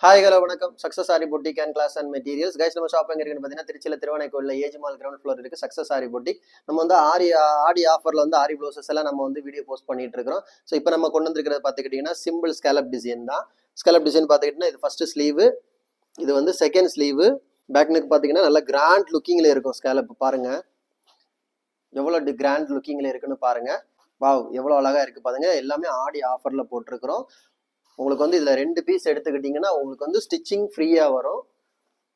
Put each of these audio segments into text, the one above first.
Hi hello வணக்கம். Success sari boutique and class and materials guys. நம்ம shop எங்க இருக்குன்னு பார்த்தீங்கன்னா திருச்சியில் திருவானைக்கோயிலில் ஏஜ் மால் கிரவுண்ட் ஃப்ளோர் இருக்கு. Success sari boutique. நம்ம வந்து ஆடி ஆஃபர்ல வந்து ஆரி ப்ளவுசஸ் எல்லாம் நம்ம வந்து வீடியோ போஸ்ட் பண்ணிட்டு இருக்கிறோம். ஸோ இப்போ நம்ம கொண்டு வந்துருக்கிறது பார்த்துக்கிட்டிங்கன்னா சிம்பிள் ஸ்கேலப் டிசைன் தான். ஸ்கேலப் டிசைன் பார்த்துக்கிட்டிங்கன்னா இது ஃபர்ஸ்ட் ஸ்லீவு, இது வந்து செகண்ட் ஸ்லீவு. பேக் நெக் பார்த்தீங்கன்னா நல்லா கிராண்ட் லுக்கிங்ல இருக்கும். ஸ்கேலப் பாருங்க எவ்வளோ கிராண்ட் லுக்கிங்ல இருக்குன்னு பாருங்க. வாவ் எவ்வளோ அழகா இருக்கு பாருங்க. எல்லாமே ஆடி ஆஃபர்ல போட்டிருக்கிறோம். உங்களுக்கு வந்து இதில் 2 பீஸ் எடுத்துக்கிட்டிங்கன்னா உங்களுக்கு வந்து ஸ்டிச்சிங் ஃப்ரீயாக வரும்.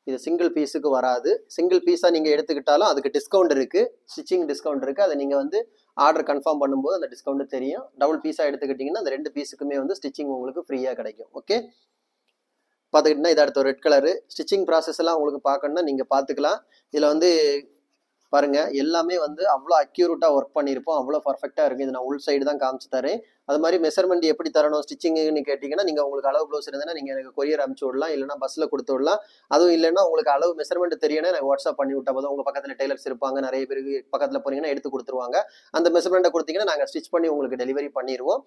இது சிங்கிள் பீஸுக்கு வராது. சிங்கிள் பீஸாக நீங்கள் எடுத்துக்கிட்டாலும் அதுக்கு டிஸ்கவுண்ட் இருக்குது, ஸ்டிச்சிங் டிஸ்கவுண்ட் இருக்குது. அதை நீங்கள் வந்து ஆர்டர் கன்ஃபார்ம் பண்ணும்போது அந்த டிஸ்கவுண்ட் தெரியும். டபுள் பீஸாக எடுத்துக்கிட்டிங்கன்னா அந்த 2 பீஸுக்குமே வந்து ஸ்டிச்சிங் உங்களுக்கு ஃப்ரீயாக கிடைக்கும். ஓகே, பார்த்துக்கிட்டிங்கன்னா இது அடுத்த ரெட் கலரு. ஸ்டிச்சிங் ப்ராசஸ் எல்லாம் உங்களுக்கு பார்க்கணுன்னா நீங்கள் பார்த்துக்கலாம். இதில் வந்து பாருங்க எல்லாமே வந்து அவ்வளோ அக்யூரேட்டாக ஒர்க் பண்ணியிருப்போம், அவ்வளோ பர்ஃபெக்டாக இருக்குது. இது நான் உள் சைடு தான் காமிச்சு தரேன். அது மாதிரி மெஷர்மெண்ட் எப்படி தரணும் ஸ்டிச்சிங்னு கேட்டிங்கன்னா நீங்கள் உங்களுக்கு அளவு ப்ளவுஸ் இருந்ததுன்னா நீங்கள் எனக்கு கொரியர் அனுப்பிச்சு விடலாம், இல்லைனா பஸ்ஸில் கொடுத்து விடலாம். அதுவும் இல்லைன்னா உங்களுக்கு அளவு மெஷர்மெண்ட் தெரியணும் எனக்கு வாட்ஸ்அப் பண்ணி விட்டா போதும். உங்கள் பக்கத்தில் டெய்லர்ஸ் இருப்பாங்க, நிறைய பேருக்கு பக்கத்தில் போனீங்கன்னா எடுத்து கொடுத்துருவாங்க. அந்த மெஷர்மெண்ட்டை கொடுத்தீங்கன்னா நாங்கள் ஸ்டிச் பண்ணி உங்களுக்கு டெலிவரி பண்ணிடுவோம்.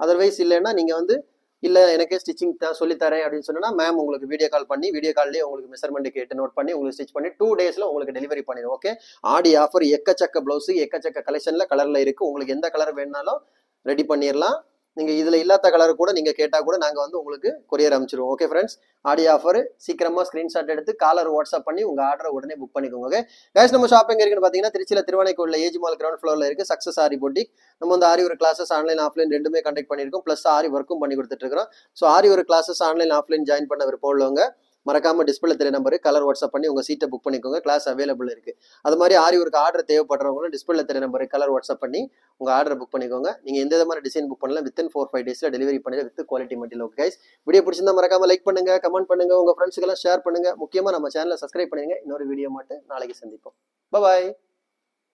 அதர்வைஸ் இல்லைன்னா நீங்கள் வந்து இல்லை எனக்கே ஸ்டிச்சிங் தான் சொல்லித்தரேன் அப்படின்னு சொன்னா மேம் உங்களுக்கு வீடியோ கால் பண்ணி வீடியோ கால்லேயே உங்களுக்கு மெஷர்மெண்ட் கேட்டு நோட் பண்ணி உங்களுக்கு ஸ்டிச் பண்ணி 2 டேஸில் உங்களுக்கு டெலிவரி பண்ணிடுவோம். ஓகே, ஆடி ஆஃபர் எக்கச்சக்க ப்ளவுஸு எக்கச்சக்க கலெக்ஷனில் கலரில் இருக்குது. உங்களுக்கு எந்த கலர் வேணுனாலும் ரெடி பண்ணிடலாம். நீங்கள் இதில் இல்லாத கலர் கூட நீங்கள் கேட்டால் கூட நாங்கள் வந்து உங்களுக்கு கொரியர் அனுப்பிச்சிடுவோம். ஓகே ஃப்ரெண்ட்ஸ், ஆடி ஆஃபர் சீக்கிரமாக ஸ்க்ரீன்ஷாட் எடுத்து காலர் வாட்ஸ்அப் பண்ணி உங்கள் ஆர்டரை உடனே புக் பண்ணிக்கோங்க. ஓகே கைஸ், நம்ம ஷாப்பிங் இருக்குன்னு பார்த்தீங்கன்னா திருச்சியில் திருவானைக்கோயிலில் ஏஜ் மால் கிரவுண்ட் ஃப்ளோரில் இருக்குது சக்ஸஸ் ஆரி பொட்டிக். நம்ம வந்து ஆரி ஒரு கிளாஸஸ் ஆன்லைன் ஆஃப்லைன் ரெண்டுமே கண்டக்ட் பண்ணியிருக்கோம். ப்ளஸ் ஆரி ஒர்க்கும் பண்ணி கொடுத்துட்ருக்கோம். ஸோ ஆரி ஒரு கிளாஸஸ் ஆன்லைன் ஆஃப்லைன் ஜாயின் பண்ண விருப்பம் உள்ளவங்க மறக்காம டிஸ்பிளே தெரிய நம்பரு கலர் வாட்ஸ்அப் பண்ணி உங்கள் சீட்டை புக் பண்ணிக்கோங்க. கிளாஸ் அவைலபிள் இருக்குது. அது மாதிரி ஆரி ஒரு ஆர்டர் தேவைப்படுறவங்களும் டிஸ்பிளே தெரிய நம்பரு கலர் வாட்ஸ்அப் பண்ணி உங்கள் ஆர்டர் புக் பண்ணிக்கோங்க. நீங்கள் எந்த விதமான டிசைன் புக் பண்ணலாம் வித்தின் 4-5 டேஸில் டெலிவரி பண்ணி with quality material. Okay guys, video பிடிச்சிருந்தா மறக்காம லைக் பண்ணுங்க, கமெண்ட் பண்ணுங்க, உங்கள் ஃப்ரெண்ட்ஸுக்கெல்லாம் ஷேர் பண்ணுங்க. முக்கியமாக நம்ம சேனலை சப்ஸ்கிரைப் பண்ணுங்க. இன்னொரு வீடியோ மட்டும் நாளைக்கு சந்திப்போம். பாய்.